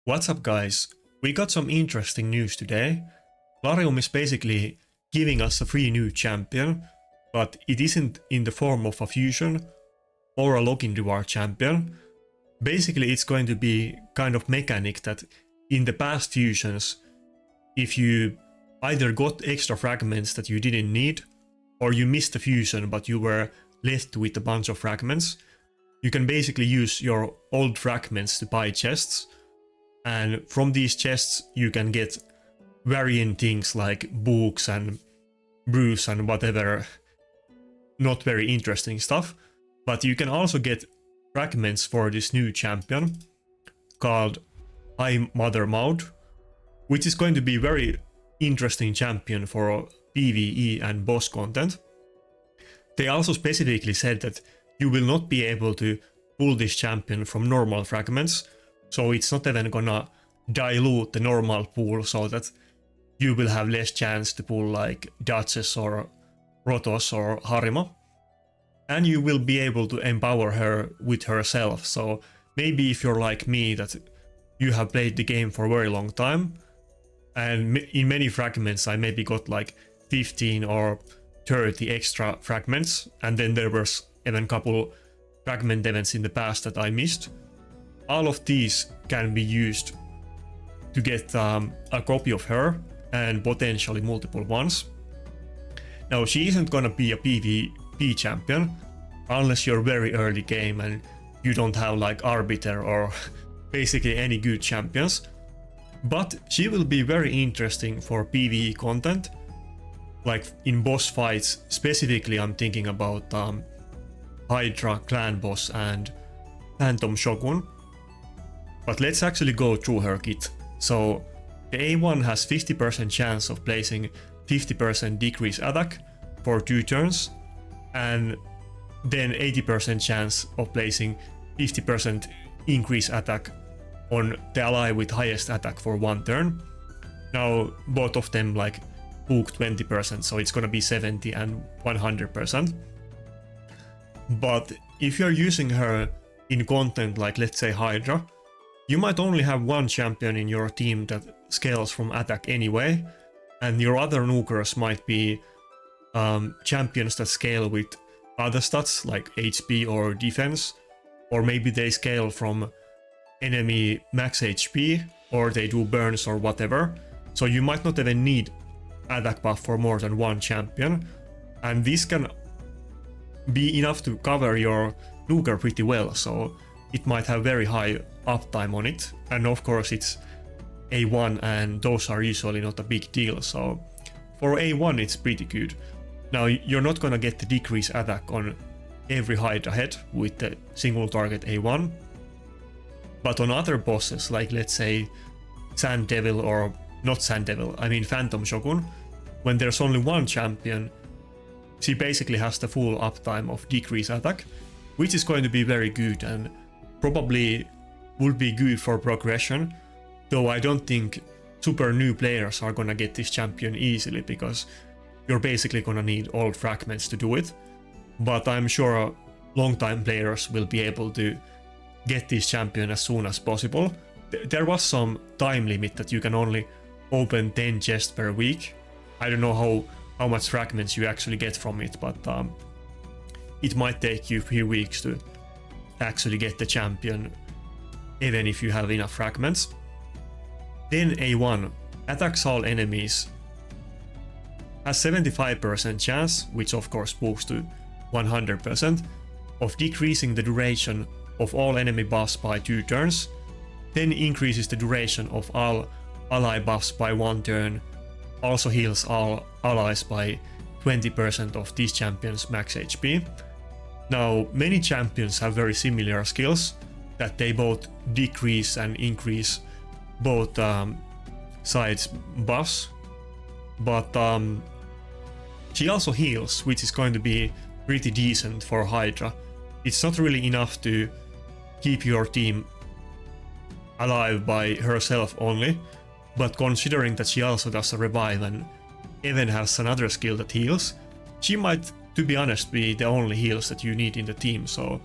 What's up guys? We got some interesting news today. Larium is basically giving us a free new champion, but it isn't in the form of a fusion or a login reward champion. Basically it's going to be kind of mechanic that in the past fusions, if you either got extra fragments that you didn't need, or you missed the fusion but you were left with a bunch of fragments, you can basically use your old fragments to buy chests. And from these chests you can get varying things like books and brews and whatever not very interesting stuff. But you can also get fragments for this new champion called Highmother mode, which is going to be very interesting champion for PvE and boss content. They also specifically said that you will not be able to pull this champion from normal fragments. So it's not even gonna dilute the normal pool so that you will have less chance to pull like Duchess or Rotos or Harima. And you will be able to empower her with herself. So maybe if you're like me, that you have played the game for a very long time, and in many fragments I maybe got like 15 or 30 extra fragments, and then there was even a couple fragment events in the past that I missed. All of these can be used to get a copy of her and potentially multiple ones. Now she isn't gonna be a PvP champion unless you're very early game and you don't have like Arbiter or basically any good champions. But she will be very interesting for PvE content, like in boss fights. Specifically I'm thinking about Hydra clan boss and Phantom Shogun. But let's actually go through her kit. So the A1 has 50% chance of placing 50% decrease attack for 2 turns, and then 80% chance of placing 50% increase attack on the ally with highest attack for 1 turn. Now both of them like book 20%, so it's gonna be 70 and 100%. But if you're using her in content like let's say Hydra, you might only have one champion in your team that scales from attack anyway, and your other nukers might be champions that scale with other stats like HP or defense, or maybe they scale from enemy max HP, or they do burns or whatever. So you might not even need attack buff for more than one champion, and this can be enough to cover your nuker pretty well. So it might have very high uptime on it, and of course it's A1 and those are usually not a big deal, so for A1 it's pretty good. Now you're not gonna get the decrease attack on every Hydra head with the single target A1, but on other bosses like let's say Sand Devil, or not Sand Devil, I mean Phantom Shogun, when there's only one champion, she basically has the full uptime of decrease attack, which is going to be very good and probably would be good for progression, though I don't think super new players are gonna get this champion easily because you're basically gonna need old fragments to do it. But I'm sure long-time players will be able to get this champion as soon as possible. There was some time limit that you can only open 10 chests per week. I don't know how much fragments you actually get from it, but it might take you a few weeks to actually get the champion, even if you have enough fragments. Then A1 attacks all enemies, has 75% chance, which of course boosts to 100%, of decreasing the duration of all enemy buffs by 2 turns, then increases the duration of all ally buffs by 1 turn, also heals all allies by 20% of this champion's max HP. Now many champions have very similar skills, that they both decrease and increase both sides buffs, but she also heals, which is going to be pretty decent for Hydra. It's not really enough to keep your team alive by herself only, but considering that she also does a revive and even has another skill that heals, she might, to be honest, be the only heals that you need in the team, so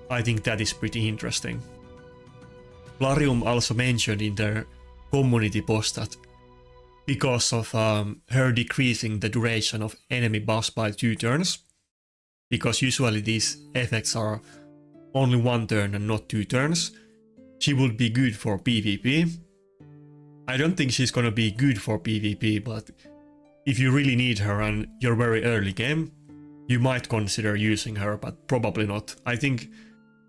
I think that is pretty interesting. Larium also mentioned in their community post that because of her decreasing the duration of enemy boss by 2 turns, because usually these effects are only 1 turn and not 2 turns, she would be good for PvP. I don't think she's gonna be good for PvP, but if you really need her and you're very early game, you might consider using her, but probably not. I think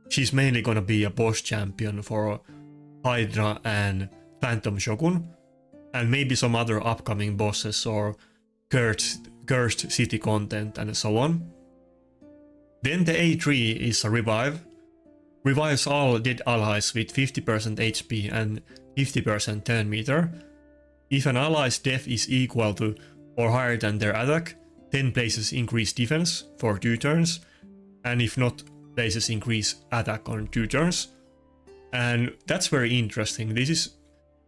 she's mainly gonna be a boss champion for Hydra and Phantom Shogun, and maybe some other upcoming bosses or cursed city content and so on. Then the A3 is a revive. Revives all dead allies with 50% HP and 50% turn meter. If an ally's death is equal to or higher than their attack, 10 places increase defense for 2 turns, and if not, places increase attack on 2 turns. And that's very interesting. This is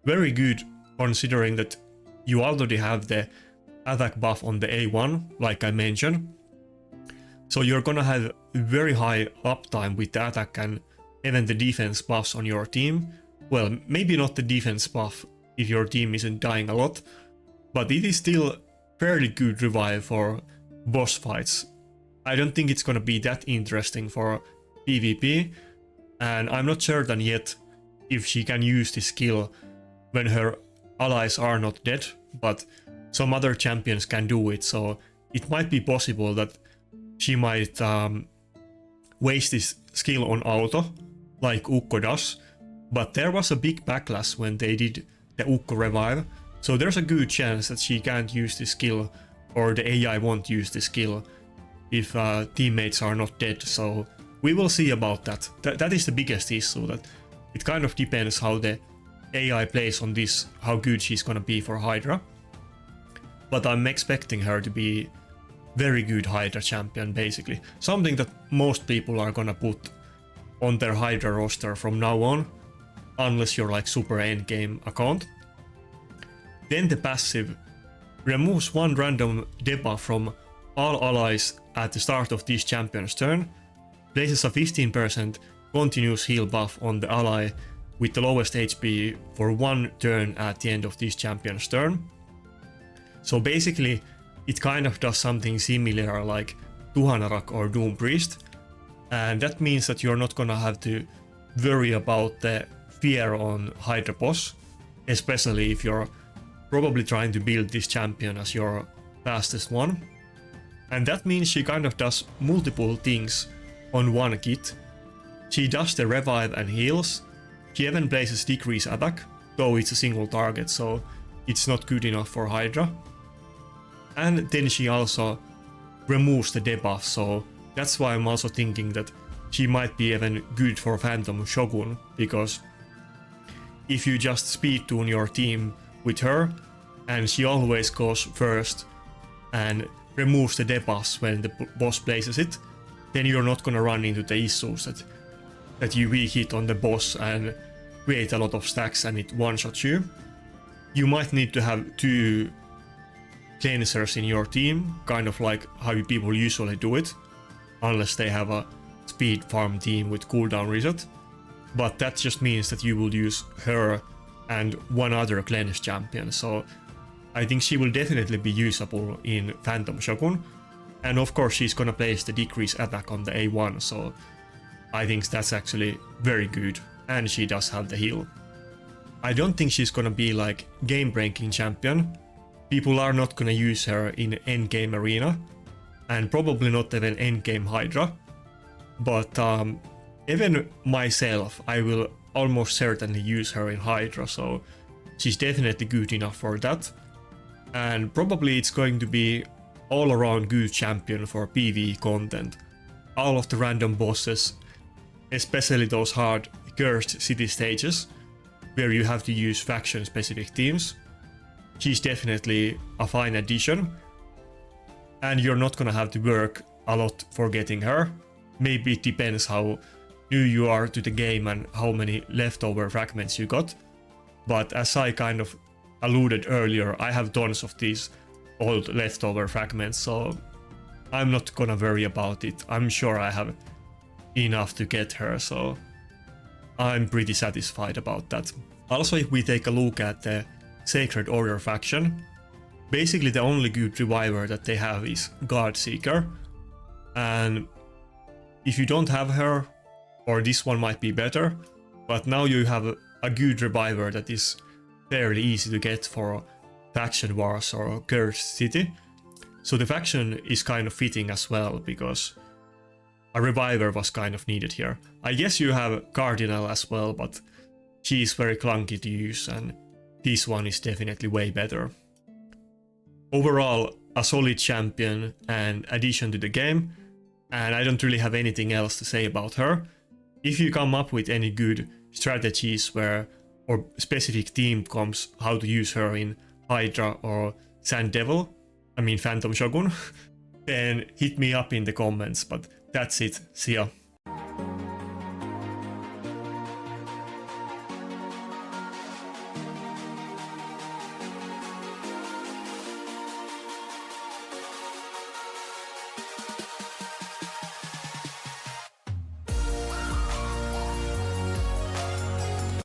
very good considering that you already have the attack buff on the A1, like I mentioned. So you're gonna have very high uptime with the attack and even the defense buffs on your team. Well, maybe not the defense buff if your team isn't dying a lot, but it is still fairly good revive for boss fights. I don't think it's gonna be that interesting for PvP, and I'm not certain yet if she can use this skill when her allies are not dead, but some other champions can do it, so it might be possible that she might waste this skill on auto, like Ukko does, but there was a big backlash when they did the Ukko revive, so there's a good chance that she can't use this skill, or the AI won't use this skill if teammates are not dead, so we will see about that. That is the biggest issue, that it kind of depends how the AI plays on this, how good she's gonna be for Hydra. But I'm expecting her to be very good Hydra champion, basically. Something that most people are gonna put on their Hydra roster from now on, unless you're like super endgame account. Then the passive removes 1 random debuff from all allies at the start of this champion's turn, places a 15% continuous heal buff on the ally with the lowest HP for 1 turn at the end of this champion's turn. So basically, it kind of does something similar like Tuhanarak or Doom Priest, and that means that you're not gonna have to worry about the fear on Hydra boss, especially if you're probably trying to build this champion as your fastest one. And that means she kind of does multiple things on one kit. She does the revive and heals. She even places decrease attack, though it's a single target, so it's not good enough for Hydra. And then she also removes the debuff, so that's why I'm also thinking that she might be even good for Phantom Shogun, because if you just speed tune your team with her, and she always goes first and removes the debuffs when the boss places it, then you're not gonna run into the issues that you weak hit on the boss and create a lot of stacks and it one-shots you. You might need to have 2 cleansers in your team, kind of like how people usually do it, unless they have a speed farm team with cooldown reset. But that just means that you will use her and 1 other cleanse champion, so I think she will definitely be usable in Phantom Shogun. And of course she's gonna place the decrease attack on the A1, so I think that's actually very good, and she does have the heal. I don't think she's gonna be like game-breaking champion. People are not gonna use her in endgame arena, and probably not even endgame Hydra. But even myself, I will almost certainly use her in Hydra, so she's definitely good enough for that. And probably it's going to be all around good champion for PvE content. All of the random bosses, especially those hard cursed city stages, where you have to use faction specific teams. She's definitely a fine addition, and you're not gonna have to work a lot for getting her. Maybe it depends how new you are to the game and how many leftover fragments you got, but as I kind of alluded earlier, I have tons of these old leftover fragments, so I'm not gonna worry about it. I'm sure I have enough to get her, so I'm pretty satisfied about that. Also, if we take a look at the Sacred Warrior faction, basically the only good reviver that they have is Guardseeker, and if you don't have her, or this one might be better, but now you have a good reviver that is fairly easy to get for faction wars or cursed city. So the faction is kind of fitting as well, because a reviver was kind of needed here. I guess you have Cardinal as well, but she is very clunky to use, and this one is definitely way better. Overall, a solid champion and addition to the game, and I don't really have anything else to say about her. If you come up with any good strategies or specific team comps how to use her in Hydra or Phantom Shogun, then hit me up in the comments, but that's it, see ya.